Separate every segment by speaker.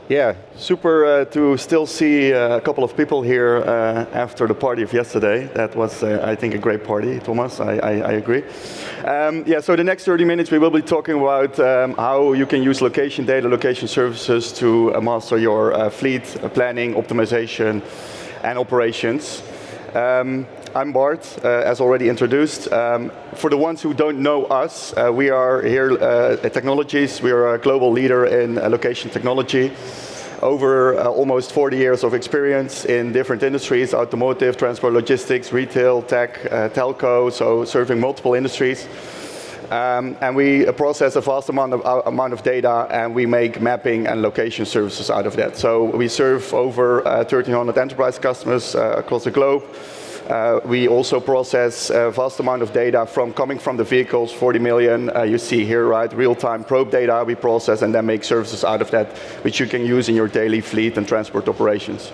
Speaker 1: Yeah, super to still see a couple of people here after the party of yesterday. That was, I think, a great party, Thomas. I agree. Yeah, so the next 30 minutes we will be talking about how you can use location data, location services to master your fleet planning, optimization, and operations. I'm Bart, as already introduced. For the ones who don't know us, we are here at Technologies. We are a global leader in location technology. Over almost 40 years of experience in different industries, automotive, transport, logistics, retail, tech, telco, so serving multiple industries. And we process a vast amount of data, and we make mapping and location services out of that. So we serve over 1,300 enterprise customers across the globe. We also process a vast amount of data coming from the vehicles, 40 million, you see here, right? Real-time probe data we process and then make services out of that, which you can use in your daily fleet and transport operations.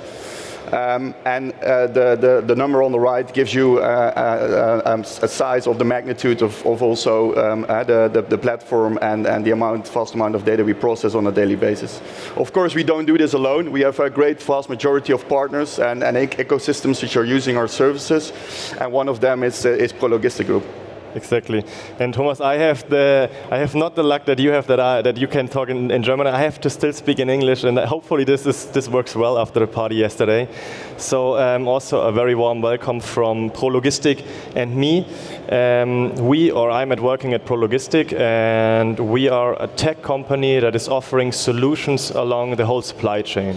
Speaker 1: The number on the right gives you a size of the magnitude of also the platform and the vast amount of data we process on a daily basis. Of course, we don't do this alone. We have a great vast majority of partners and ecosystems which are using our services, and one of them is Logistik Group.
Speaker 2: Exactly. And Thomas, I have not the luck that you have that you can talk in German. I have to still speak in English, and hopefully this works well after the party yesterday. So also a very warm welcome from Logistik and me. I'm working at Logistik, and we are a tech company that is offering solutions along the whole supply chain.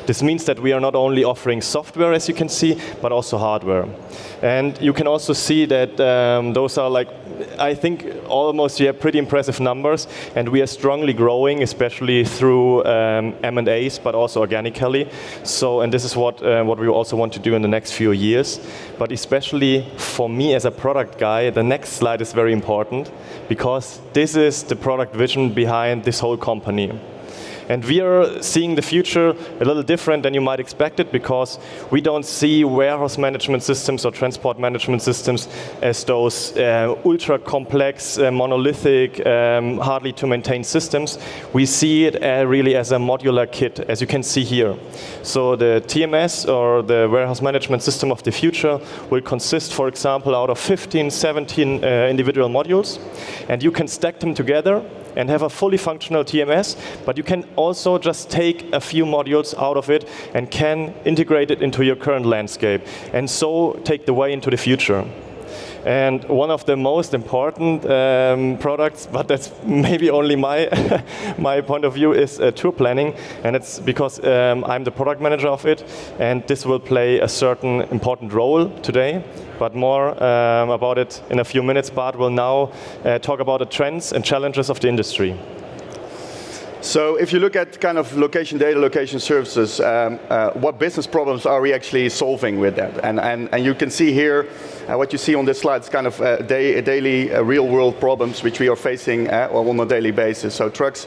Speaker 2: This means that we are not only offering software, as you can see, but also hardware. And you can also see that those are I think almost pretty impressive numbers, and we are strongly growing, especially through M&As, but also organically. So, and this is what we also want to do in the next few years. But especially for me as a product guy, the next slide is very important, because this is the product vision behind this whole company. And we are seeing the future a little different than you might expect it, because we don't see warehouse management systems or transport management systems as those ultra complex, monolithic, hardly to maintain systems. We see it really as a modular kit, as you can see here. So the TMS, or the warehouse management system of the future, will consist, for example, out of 15, 17 individual modules, and you can stack them together and have a fully functional TMS, but you can also just take a few modules out of it and can integrate it into your current landscape, and so take the way into the future. And one of the most important products, but that's maybe only my my point of view, is tour planning, and it's because I'm the product manager of it, and this will play a certain important role today. But more about it in a few minutes. Bart will now talk about the trends and challenges of the industry.
Speaker 1: So if you look at kind of location data, location services, what business problems are we actually solving with that? And you can see here, what you see on this slide is kind of daily real-world problems which we are facing on a daily basis. So trucks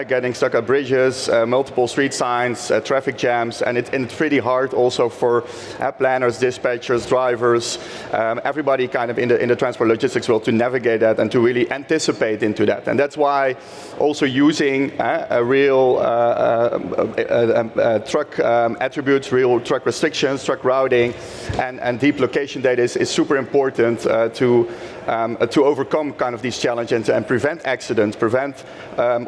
Speaker 1: getting stuck at bridges, multiple street signs, traffic jams, and it's pretty hard also for planners, dispatchers, drivers, everybody kind of in the transport logistics world to navigate that and to really anticipate into that. And that's why also using real truck attributes, real truck restrictions, truck routing, and deep location data is super important to overcome kind of these challenges and prevent accidents, prevent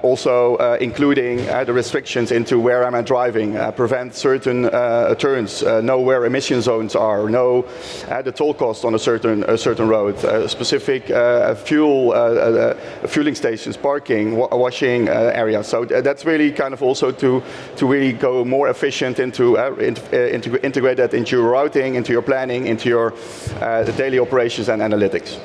Speaker 1: also including the restrictions into where am I driving, prevent certain turns, know where emission zones are, know the toll cost on a certain road, specific fueling stations, parking, washing areas. So that's really kind of also to really go more efficient into integrate that into your routing, into your planning, into your daily operations and analytics.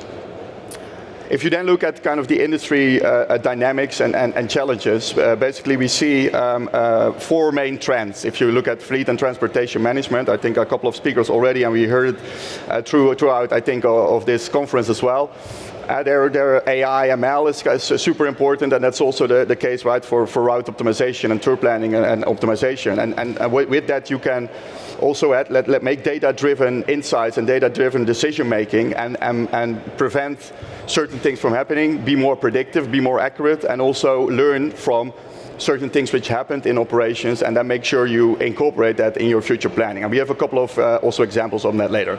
Speaker 1: If you then look at kind of the industry dynamics and challenges, basically we see four main trends. If you look at fleet and transportation management, I think a couple of speakers already, and we heard it throughout, I think, of this conference as well. Their AI, ML is super important, and that's also the case, right, for route optimization and tour planning and optimization. And with that, you can also make data-driven insights and data-driven decision-making and prevent certain things from happening, be more predictive, be more accurate, and also learn from certain things which happened in operations, and then make sure you incorporate that in your future planning. And we have a couple of also examples on that later.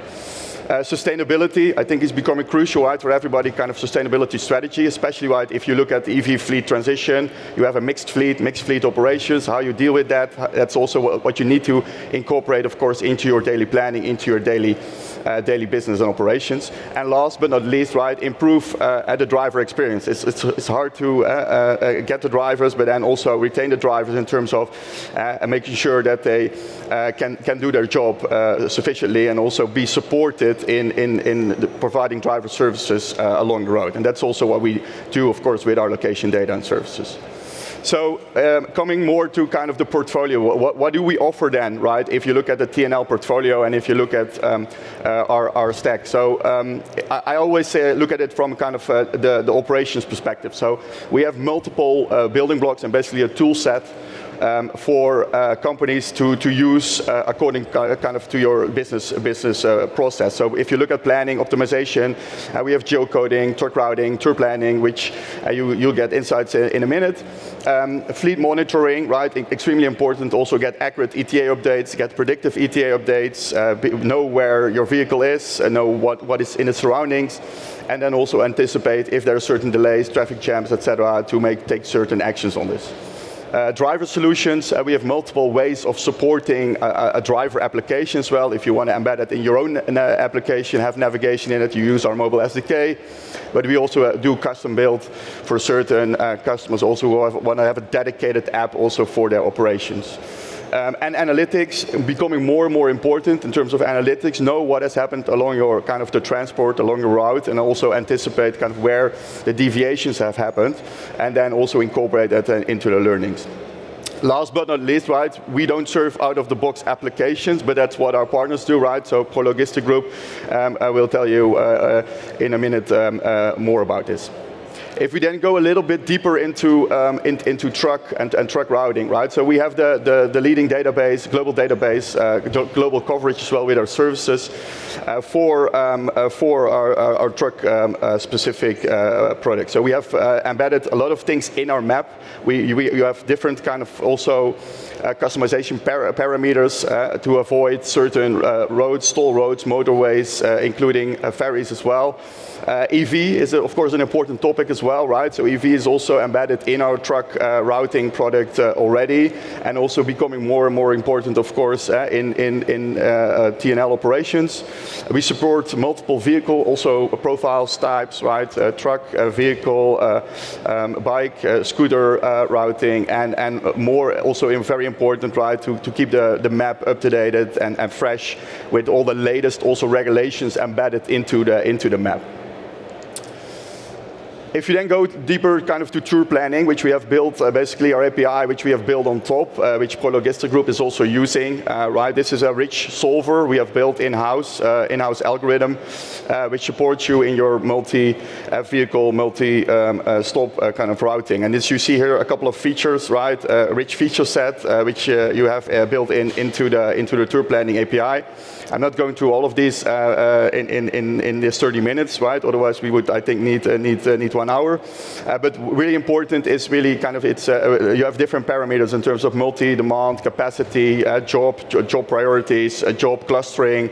Speaker 1: Sustainability, I think, is becoming crucial, right, for everybody, kind of sustainability strategy, especially, right, if you look at the EV fleet transition, you have a mixed fleet operations, how you deal with that. That's also what you need to incorporate, of course, into your daily planning, into your daily business and operations. And last but not least, right, improve the driver experience. It's hard to get the drivers, but then also retain the drivers in terms of making sure that they can do their job sufficiently and also be supported in providing driver services along the road. And that's also what we do, of course, with our location data and services. So coming more to kind of the portfolio, what do we offer then, right? If you look at the T&L portfolio and if you look at our stack. So I always look at it from kind of the operations perspective. So we have multiple building blocks and basically a tool set for companies to use according kind of to your business process. So if you look at planning, optimization, we have geocoding, truck routing, tour planning, which you'll get insights in a minute. Fleet monitoring, right? Extremely important. Also get accurate ETA updates, get predictive ETA updates, know where your vehicle is, know what is in its surroundings, and then also anticipate if there are certain delays, traffic jams, etc., to take certain actions on this. Driver solutions, we have multiple ways of supporting a driver application as well. If you want to embed it in your own application, have navigation in it, you use our mobile SDK. But we also do custom build for certain customers also who want to have a dedicated app also for their operations. And analytics becoming more and more important in terms of analytics. Know what has happened along your kind of the transport, along the route, and also anticipate kind of where the deviations have happened, and then also incorporate that into the learnings. Last but not least, right, we don't serve out-of-the-box applications, but that's what our partners do, right? So Logistik Group, I will tell you in a minute more about this. If we then go a little bit deeper into truck and truck routing, right? So we have the leading database, global global coverage as well with our services for our truck specific products. So we have embedded a lot of things in our map. You have different kind of also customization parameters to avoid certain roads, toll roads, motorways, including ferries as well. EV is, of course, an important topic as well, right? So EV is also embedded in our truck routing product already, and also becoming more and more important, of course, in T&L operations. We support multiple vehicle, also profiles, types, right? Truck, vehicle, bike, scooter routing, and more. Also, very important, right? To keep the map up to date and fresh with all the latest also regulations embedded into the map. If you then go deeper kind of to tour planning, which we have built, basically our API, which we have built on top, which Logistik Group is also using, right? This is a rich solver we have built in-house algorithm, which supports you in your multi-vehicle, multi-stop kind of routing. And as you see here, a couple of features, right? A rich feature set, which you have built into the tour planning API. I'm not going through all of these in this 30 minutes, right? Otherwise, we would, I think, need 1 hour. But really important is really kind of you have different parameters in terms of multi-demand, capacity, job priorities, job clustering.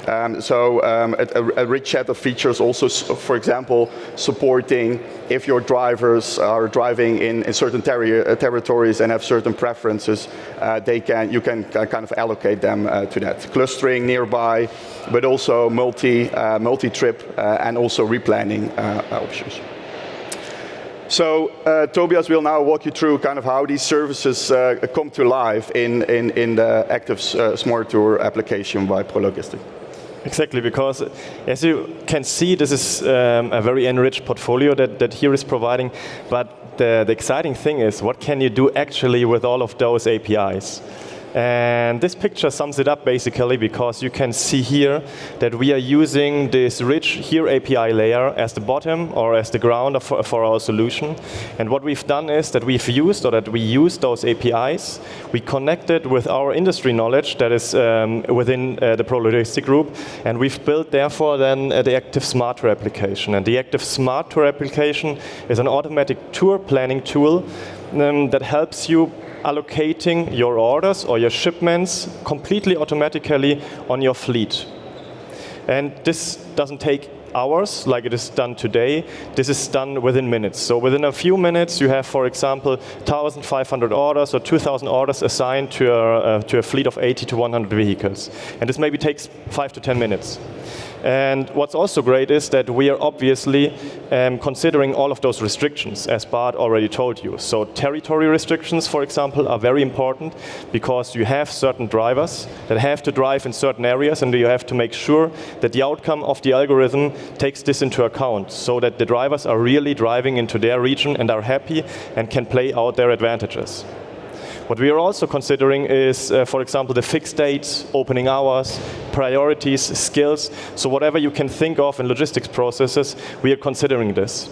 Speaker 1: A rich set of features also, for example, supporting if your drivers are driving in certain territories and have certain preferences, you can kind of allocate them to that. Clustering nearby, but also multi-trip and also replanning options. So Tobias will now walk you through kind of how these services come to life in the active Smart Tour application by Logistik.
Speaker 2: Exactly, because as you can see, this is a very enriched portfolio that here is providing. But the exciting thing is, what can you do actually with all of those APIs? And this picture sums it up basically, because you can see here that we are using this rich here API layer as the bottom or as the ground for our solution. And what we've done is that we use those APIs, we connected with our industry knowledge that is within the Logistik Group, and we've built therefore then the Active Smart Tour application. And the Active Smart Tour application is an automatic tour planning tool that helps you allocating your orders or your shipments completely automatically on your fleet. And this doesn't take hours like it is done today. This is done within minutes. So within a few minutes you have, for example, 1,500 orders or 2,000 orders assigned to a fleet of 80 to 100 vehicles. And this maybe takes 5 to 10 minutes. And what's also great is that we are obviously considering all of those restrictions, as Bart already told you. So territory restrictions, for example, are very important because you have certain drivers that have to drive in certain areas, and you have to make sure that the outcome of the algorithm takes this into account so that the drivers are really driving into their region and are happy and can play out their advantages. What we are also considering is, for example, the fixed dates, opening hours, priorities, skills. So whatever you can think of in logistics processes, we are considering this.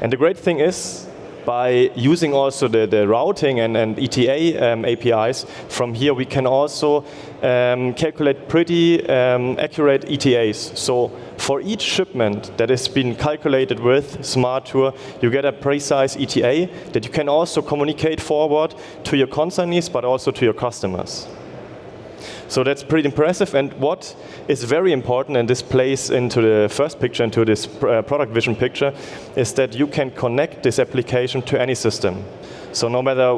Speaker 2: And the great thing is, by using also the routing and ETA APIs, from here we can also calculate pretty accurate ETAs. So for each shipment that has been calculated with SmartTour, you get a precise ETA that you can also communicate forward to your consignees, but also to your customers. So that's pretty impressive. And what is very important, and this plays into the first picture, into this product vision picture, is that you can connect this application to any system. So no matter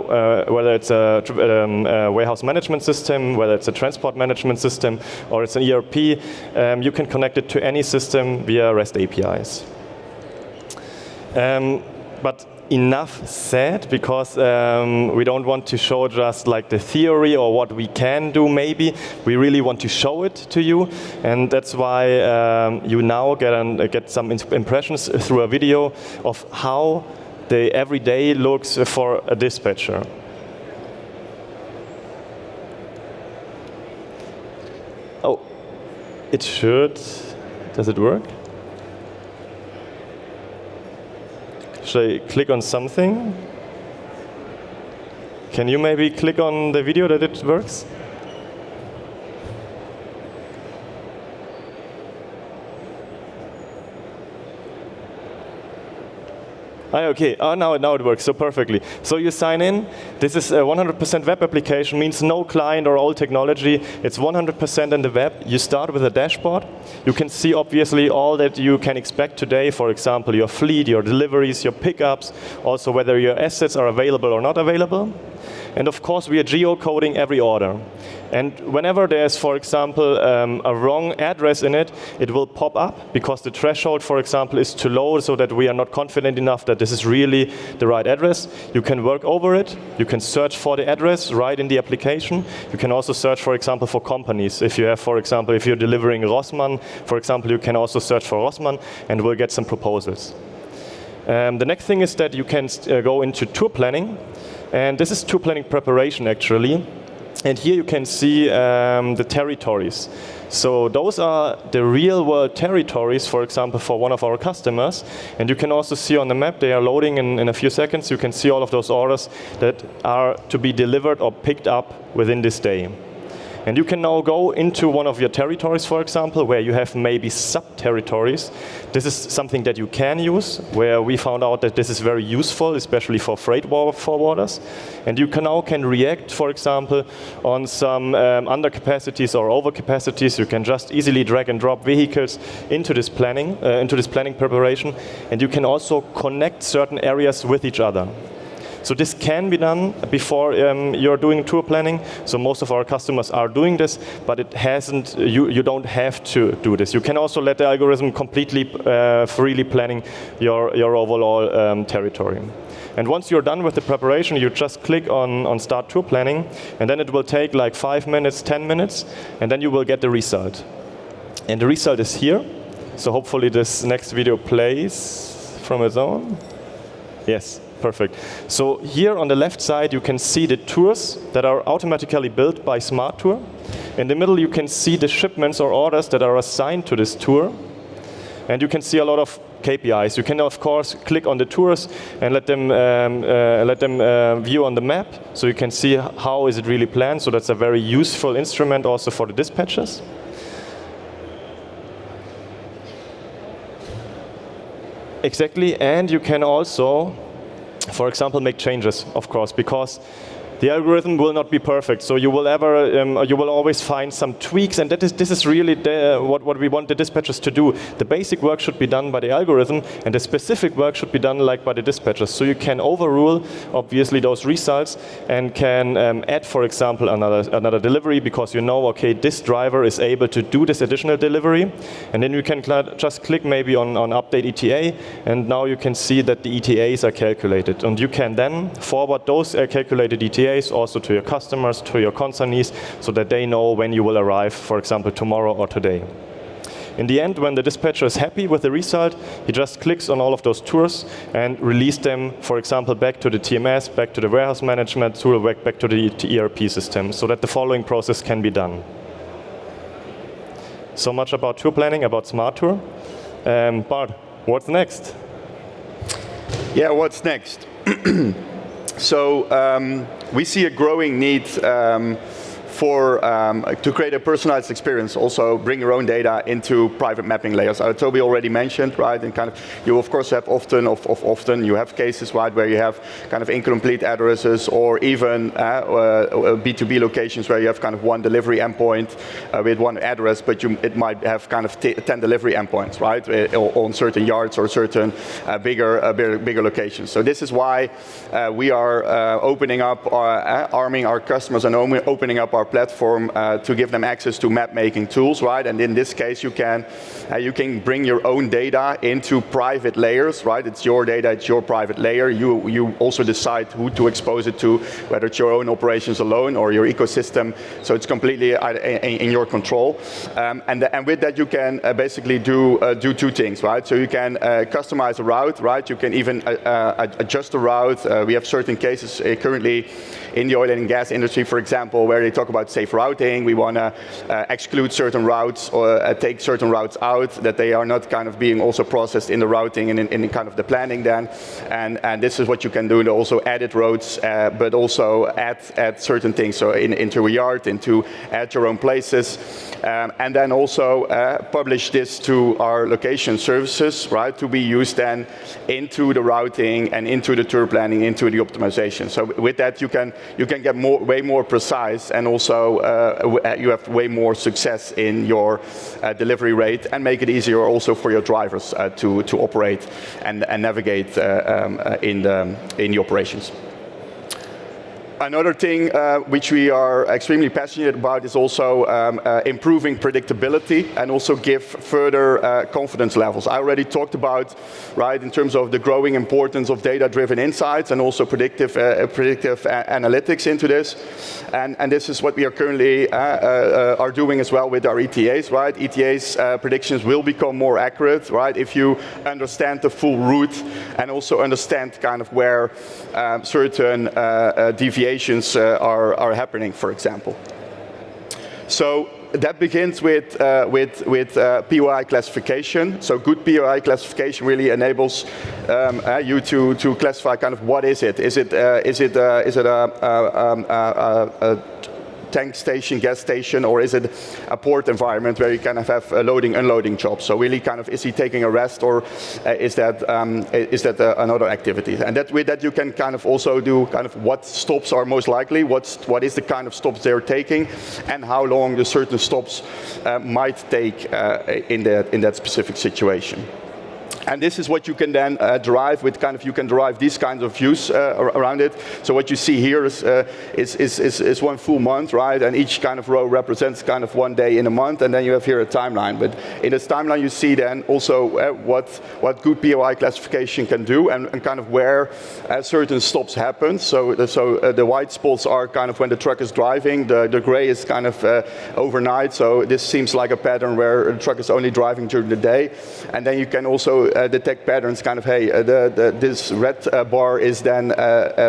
Speaker 2: whether it's a warehouse management system, whether it's a transport management system, or it's an ERP, you can connect it to any system via REST APIs. But enough said, because we don't want to show just like the theory or what we can do maybe. We really want to show it to you, and that's why you now get some impressions through a video of how the everyday looks for a dispatcher. Oh, it should. Does it work? Should I click on something? Can you maybe click on the video that it works? Okay, now it works so perfectly. So you sign in. This is a 100% web application, means no client or old technology. It's 100% in the web. You start with a dashboard. You can see obviously all that you can expect today, for example, your fleet, your deliveries, your pickups, also whether your assets are available or not available. And of course, we are geocoding every order. And whenever there's, for example, a wrong address in it, it will pop up because the threshold, for example, is too low, so that we are not confident enough that this is really the right address. You can work over it. You can search for the address right in the application. You can also search, for example, for companies. If you have, for example, if you're delivering Rossmann, for example, you can also search for Rossmann, and we'll get some proposals. The next thing is that you can go into tour planning. And this is tour planning preparation, actually. And here you can see the territories. So those are the real-world territories, for example, for one of our customers. And you can also see on the map, they are loading in a few seconds. You can see all of those orders that are to be delivered or picked up within this day. And you can now go into one of your territories, for example, where you have maybe sub-territories. This is something that you can use, where we found out that this is very useful, especially for freight forwarders. And you can react, for example, on some undercapacities or overcapacities. You can just easily drag and drop vehicles into this planning preparation. And you can also connect certain areas with each other. So this can be done before you're doing tour planning. So most of our customers are doing this, but it hasn't. You don't have to do this. You can also let the algorithm completely freely planning your overall territory. And once you're done with the preparation, you just click on Start Tour Planning, and then it will take like 5 minutes, 10 minutes, and then you will get the result. And the result is here. So hopefully this next video plays from its own. Yes. Perfect. So here on the left side, you can see the tours that are automatically built by SmartTour. In the middle, you can see the shipments or orders that are assigned to this tour. And you can see a lot of KPIs. You can, of course, click on the tours and let them view on the map, so you can see how is it really planned. So that's a very useful instrument also for the dispatchers. Exactly, and you can also for example, make changes, of course, because the algorithm will not be perfect, so you will always find some tweaks, and this is really what we want the dispatchers to do. The basic work should be done by the algorithm, and the specific work should be done like by the dispatchers. So you can overrule, obviously, those results, and can add, for example, another delivery, because you know, okay, this driver is able to do this additional delivery, and then you can just click maybe on update ETA, and now you can see that the ETAs are calculated, and you can then forward those calculated ETAs also to your customers, to your consignees, so that they know when you will arrive, for example, tomorrow or today. In the end, when the dispatcher is happy with the result, he just clicks on all of those tours and release them, for example, back to the TMS, back to the warehouse management tool, back to the ERP system, so that the following process can be done. So much about tour planning, about Smart Tour. Bart, what's next?
Speaker 1: Yeah, what's next? So we see a growing need to create a personalized experience, also bring your own data into private mapping layers. Toby already mentioned, right? And kind of you of course have often you have cases, right, where you have kind of incomplete addresses, or even B2B locations where you have kind of one delivery endpoint with one address, but it might have kind of 10 delivery endpoints, right, on certain yards or certain bigger locations. So this is why we are arming our customers and opening up our platform to give them access to map making tools, right? And in this case, you can bring your own data into private layers, right? It's your data, it's your private layer. You also decide who to expose it to, whether it's your own operations alone or your ecosystem. So it's completely in your control. And with that, you can basically do two things, right? So you can customize a route, right? You can even adjust the route. We have certain cases currently in the oil and gas industry, for example, where they talk about safe routing. We want to exclude certain routes or take certain routes out, that they are not kind of being also processed in the routing and in kind of the planning then. And this is what you can do, to also edit roads, but also add certain things, so into a yard, add your own places, and then also publish this to our location services, right, to be used then into the routing and into the tour planning, into the optimization. So with that, you can get way more precise, and also you have way more success in your delivery rate, and make it easier also for your drivers to operate and navigate in the operations. Another thing which we are extremely passionate about is also improving predictability, and also give further confidence levels. I already talked about, right, in terms of the growing importance of data-driven insights and also predictive analytics into this. And this is what we are currently are doing as well with our ETAs, right? ETAs predictions will become more accurate, right, if you understand the full route and also understand kind of where certain deviations are happening, for example. So that begins with POI classification. So good POI classification really enables you to classify kind of what is it? Is it a tank station, gas station, or is it a port environment where you kind of have a loading, unloading jobs? So really kind of, is he taking a rest, or is that another activity? And with that you can kind of also do kind of what stops are most likely, what is the kind of stops they're taking, and how long the certain stops might take in that specific situation. And this is what you can then derive with kind of, you can derive these kinds of views around it. So what you see here is one full month, right? And each kind of row represents kind of one day in a month, and then you have here a timeline. But in this timeline you see then also what good POI classification can do, and kind of where certain stops happen. So the white spots are kind of when the truck is driving, the gray is kind of overnight. So this seems like a pattern where the truck is only driving during the day. And then you can also detect patterns, kind of, hey, this red bar is then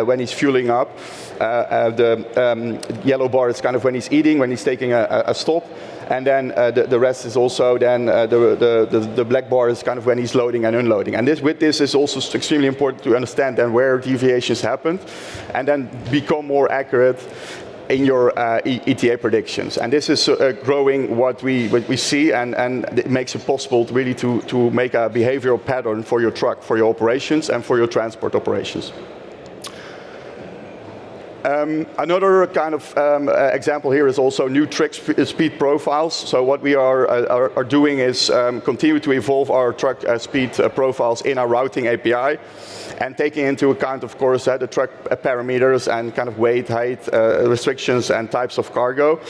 Speaker 1: when he's fueling up. The yellow bar is kind of when he's eating, when he's taking a stop. And then the rest is also then the black bar is kind of when he's loading and unloading. And with this is also extremely important to understand then where deviations happened, and then become more accurate in your ETA predictions. And this is growing what we see, and it makes it possible to make a behavioral pattern for your truck, for your operations, and for your transport operations. Another kind of example here is also new truck speed profiles. So what we are doing is continue to evolve our truck speed profiles in our routing API, and taking into account, of course, the truck parameters and kind of weight, height, restrictions and types of cargo.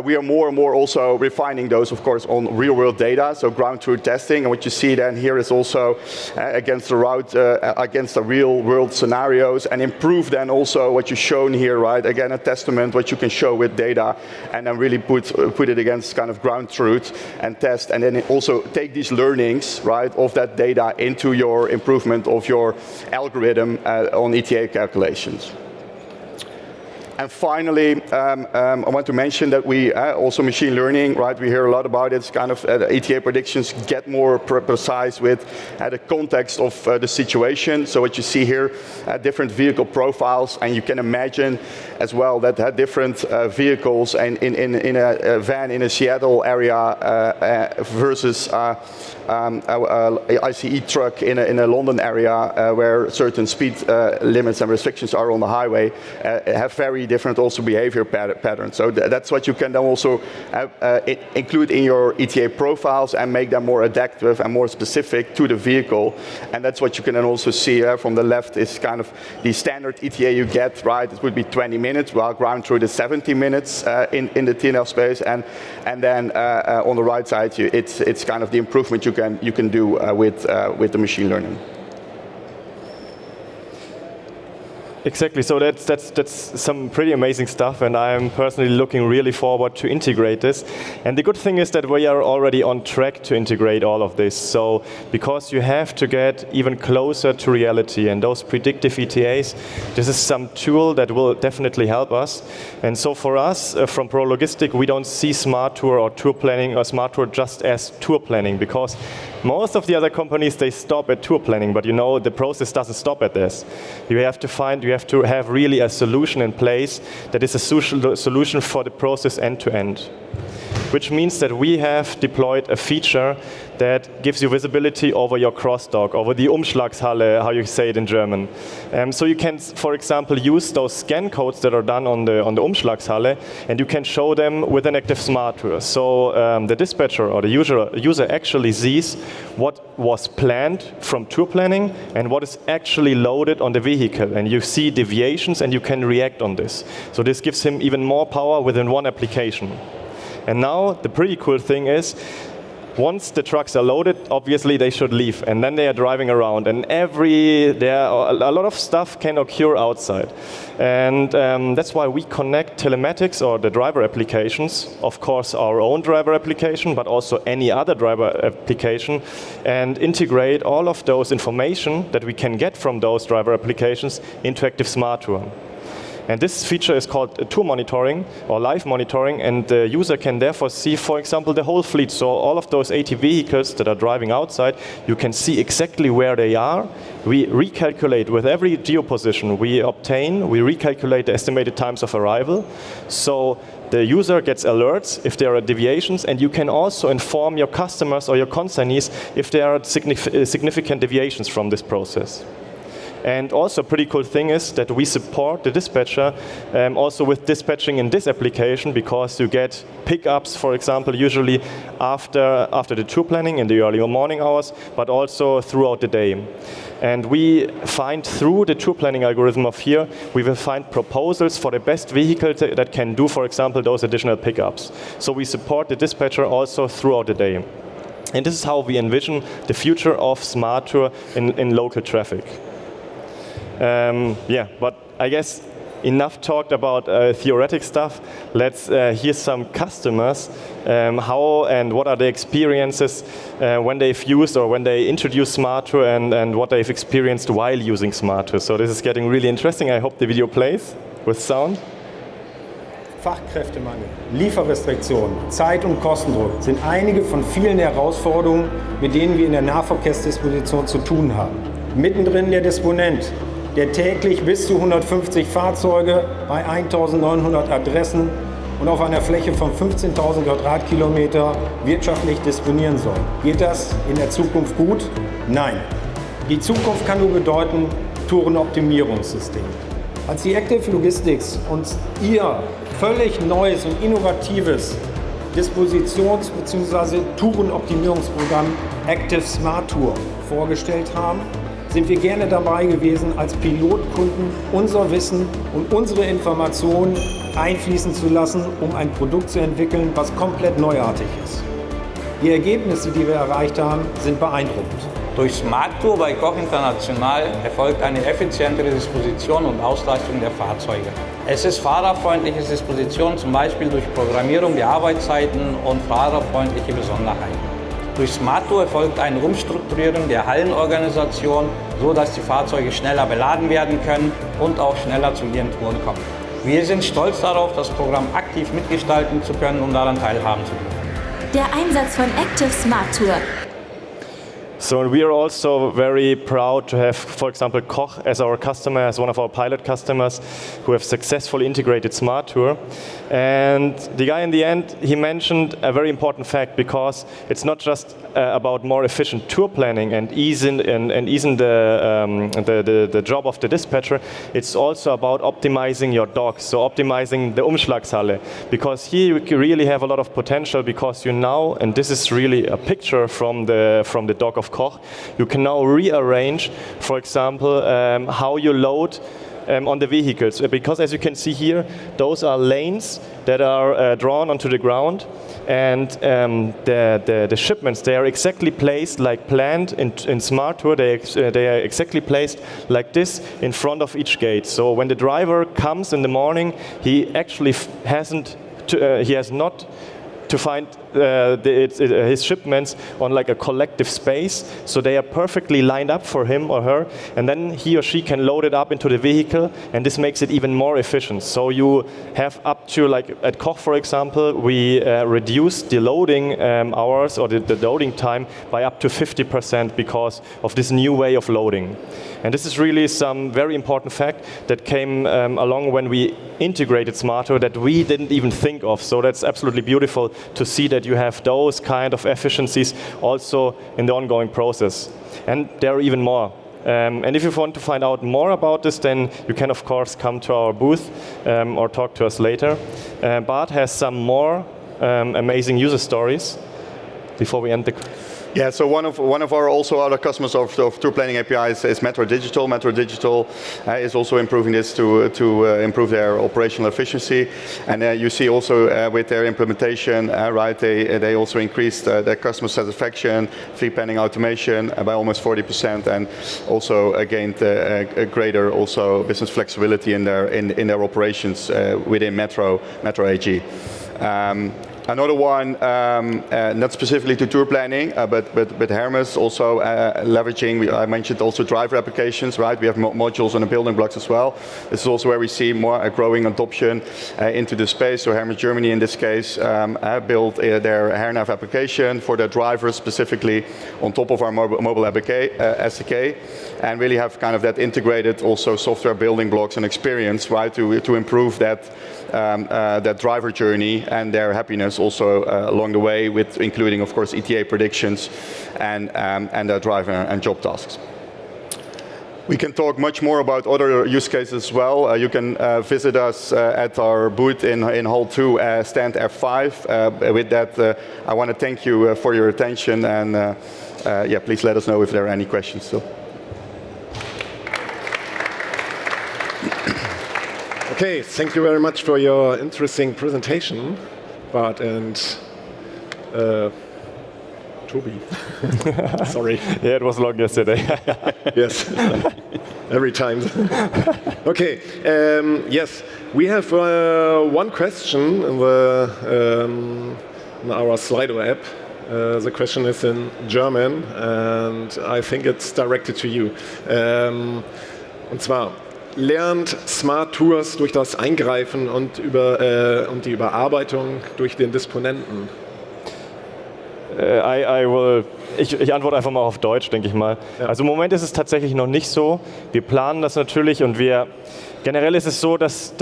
Speaker 1: We are more and more also refining those, of course, on real-world data, so ground truth testing. And what you see then here is also against the route, against the real-world scenarios, and improve then also what you've shown here, right? Again, a testament what you can show with data, and then really put it against kind of ground truth and test, and then also take these learnings, right, of that data into your improvement of your algorithm on ETA calculations. And finally, I want to mention that we also machine learning, right? We hear a lot about it. It's kind of ETA predictions get more precise with the context of the situation. So what you see here, different vehicle profiles, and you can imagine as well that different vehicles and in a van in a Seattle area versus ICE truck in a London area where certain speed limits and restrictions are on the highway have very different also behavior patterns. So that's what you can then also include in your ETA profiles and make them more adaptive and more specific to the vehicle. And that's what you can then also see from the left is kind of the standard ETA you get, right? It would be 20 minutes, while ground truth is 70 minutes in the TNL space. And then on the right side, it's kind of the improvement you can do with the machine learning.
Speaker 2: Exactly. So that's some pretty amazing stuff, and I'm personally looking really forward to integrate this. And the good thing is that we are already on track to integrate all of this. So because you have to get even closer to reality, and those predictive ETAs, this is some tool that will definitely help us. And so for us, from Pro Logistik, we don't see smart tour or tour planning or smart tour just as tour planning, because most of the other companies, they stop at tour planning, but you know the process doesn't stop at this. You have to have really a solution in place that is a solution for the process end to end. Which means that we have deployed a feature that gives you visibility over your crossdock, over the Umschlagshalle, how you say it in German. So you can, for example, use those scan codes that are done on the Umschlagshalle, and you can show them with an active smart tour. So the dispatcher or the user actually sees what was planned from tour planning and what is actually loaded on the vehicle. And you see deviations and you can react on this. So this gives him even more power within one application. And now the pretty cool thing is, once the trucks are loaded, obviously they should leave, and then they are driving around, and a lot of stuff can occur outside. And that's why we connect telematics or the driver applications, of course our own driver application, but also any other driver application, and integrate all of those information that we can get from those driver applications into Active Smart Tour. And this feature is called tour monitoring or live monitoring, and the user can therefore see, for example, the whole fleet. So all of those 80 vehicles that are driving outside, you can see exactly where they are. We recalculate with every geoposition we obtain, we recalculate the estimated times of arrival. So the user gets alerts if there are deviations, and you can also inform your customers or your consignees if there are significant deviations from this process. And also a pretty cool thing is that we support the dispatcher also with dispatching in this application, because you get pickups, for example, usually after the tour planning in the early morning hours, but also throughout the day. And we find through the tour planning algorithm of here, we will find proposals for the best vehicle that can do, for example, those additional pickups. So we support the dispatcher also throughout the day. And this is how we envision the future of smart tour in local traffic. But I guess enough talked about theoretic stuff. Let's hear some customers, how and what are the experiences when they've used or when they introduce smart tour, and what they've experienced while using smart tour. So this is getting really interesting. I hope the video plays with sound.
Speaker 3: Fachkräftemangel, Lieferrestriktionen, Zeit- und Kostendruck sind einige von vielen Herausforderungen, mit denen wir in der Nahverkehrsdisposition zu tun haben. Mittendrin der Disponent, der täglich bis zu 150 Fahrzeuge bei 1900 Adressen und auf einer Fläche von 15.000 Quadratkilometer wirtschaftlich disponieren soll. Geht das in der Zukunft gut? Nein. Die Zukunft kann nur bedeuten Tourenoptimierungssystem. Als die Active Logistics uns ihr völlig neues und innovatives Dispositions- bzw. Tourenoptimierungsprogramm Active Smart Tour vorgestellt haben, sind wir gerne dabei gewesen, als Pilotkunden unser Wissen und unsere Informationen einfließen zu lassen, um ein Produkt zu entwickeln, was komplett neuartig ist. Die Ergebnisse, die wir erreicht haben, sind beeindruckend.
Speaker 4: Durch Smart Tour bei Koch International erfolgt eine effizientere Disposition und Auslastung der Fahrzeuge. Es ist fahrerfreundliche Disposition, zum Beispiel durch Programmierung der Arbeitszeiten und fahrerfreundliche Besonderheiten. Durch Smart Tour erfolgt eine Umstrukturierung der Hallenorganisation, sodass die Fahrzeuge schneller beladen werden können und auch schneller zu ihren Touren kommen. Wir sind stolz darauf, das Programm aktiv mitgestalten zu können und daran teilhaben zu dürfen.
Speaker 5: Der Einsatz von Active Smart Tour.
Speaker 2: So we are also very proud to have, for example, Koch as our customer, as one of our pilot customers who have successfully integrated Smart Tour. And the guy in the end, he mentioned a very important fact, because it's not just about more efficient tour planning and easing the job of the dispatcher. It's also about optimizing your docks, so optimizing the Umschlagshalle, because here you really have a lot of potential, because you now, and this is really a picture from the dock of Koch, you can now rearrange, for example, how you load on the vehicles, because as you can see here, those are lanes that are drawn onto the ground, and the shipments, they are exactly placed like planned in Smart Tour. They are exactly placed like this in front of each gate. So when the driver comes in the morning, he actually has not to find his shipments on like a collective space, so they are perfectly lined up for him or her, and then he or she can load it up into the vehicle, and this makes it even more efficient. So you have up to, like at Koch for example, we reduce the loading hours or the loading time by up to 50% because of this new way of loading. And this is really some very important fact that came along when we integrated Smart Tour that we didn't even think of. So that's absolutely beautiful to see that you have those kind of efficiencies also in the ongoing process. And there are even more. And if you want to find out more about this, then you can of course come to our booth or talk to us later. Bart has some more amazing user stories before we end the...
Speaker 1: Yeah, so one of our also other customers of tour planning APIs is Metro Digital. Metro Digital is also improving this to improve their operational efficiency, and you see also with their implementation, right? They also increased their customer satisfaction, fleet planning automation by almost 40%, and also gained a greater also business flexibility in their operations within Metro AG. Another one, not specifically to tour planning, but Hermes also leveraging, I mentioned also driver applications, right? We have modules on the building blocks as well. This is also where we see more growing adoption into the space. So Hermes Germany in this case built their HerNav application for their drivers specifically on top of our mobile SDK, and really have kind of that integrated also software building blocks and experience, right, to improve that driver journey and their happiness also along the way, with including of course ETA predictions and their driver and job tasks. We can talk much more about other use cases as well. You can visit us at our booth in Hall 2, stand F5. With that, I want to thank you for your attention, and yeah, please let us know if there are any questions still.
Speaker 6: Okay, thank you very much for your interesting presentation, Bart and Toby. Sorry.
Speaker 2: Yeah, it was long yesterday.
Speaker 6: Yes, every time. Okay, yes, we have one question in our Slido app. The question is in German, and I think it's directed to you. Und zwar: Lernt Smart Tours durch das Eingreifen und die Überarbeitung durch den Disponenten?
Speaker 2: Ich antworte einfach mal auf Deutsch, denke ich mal. Ja. Also im Moment ist es tatsächlich noch nicht so. Wir planen das natürlich und wir Generell ist es so, dass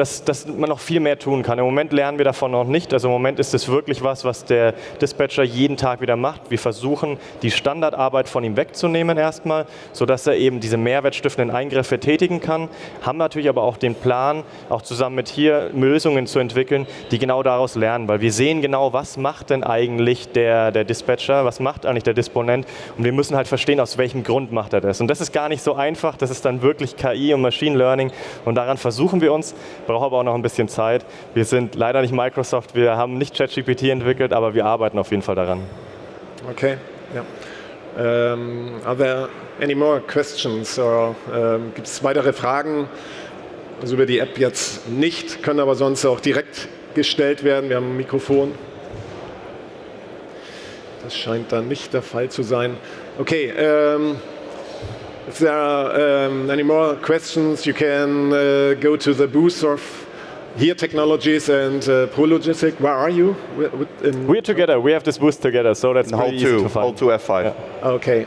Speaker 2: man noch viel mehr tun kann. Im Moment lernen wir davon noch nicht. Also im Moment ist es wirklich was der Dispatcher jeden Tag wieder macht. Wir versuchen, die Standardarbeit von ihm wegzunehmen erstmal, sodass er eben diese mehrwertstiftenden Eingriffe tätigen kann. Haben natürlich aber auch den Plan, auch zusammen mit hier Lösungen zu entwickeln, die genau daraus lernen. Weil wir sehen genau, was macht denn eigentlich der Dispatcher, was macht eigentlich der Disponent. Und wir müssen halt verstehen, aus welchem Grund macht er das. Und das ist gar nicht so einfach. Das ist dann wirklich KI und Machine Learning. Und daran versuchen wir uns, brauchen aber auch noch ein bisschen Zeit. Wir sind leider nicht Microsoft, wir haben nicht ChatGPT entwickelt, aber wir arbeiten auf jeden Fall daran.
Speaker 6: Okay, ja. Are there any more questions? Gibt es weitere Fragen? Also über die App jetzt nicht, können aber sonst auch direkt gestellt werden. Wir haben ein Mikrofon. Das scheint dann nicht der Fall zu sein. Okay, if there are any more questions, you can go to the booth of Here Technologies and Pro Logistic. Where are you?
Speaker 2: We're together. We have this booth together, so that's pretty easy to find.
Speaker 1: Hall 2 F5.
Speaker 2: Yeah.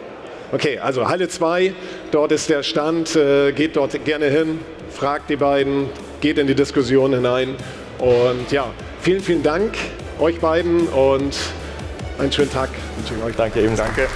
Speaker 6: Okay, also Halle 2, dort ist der Stand. Geht dort gerne hin, fragt die beiden, geht in die Diskussion hinein. Und ja, vielen Dank euch beiden und einen schönen Tag wünsche ich euch.
Speaker 2: Danke ebenso.
Speaker 1: Danke.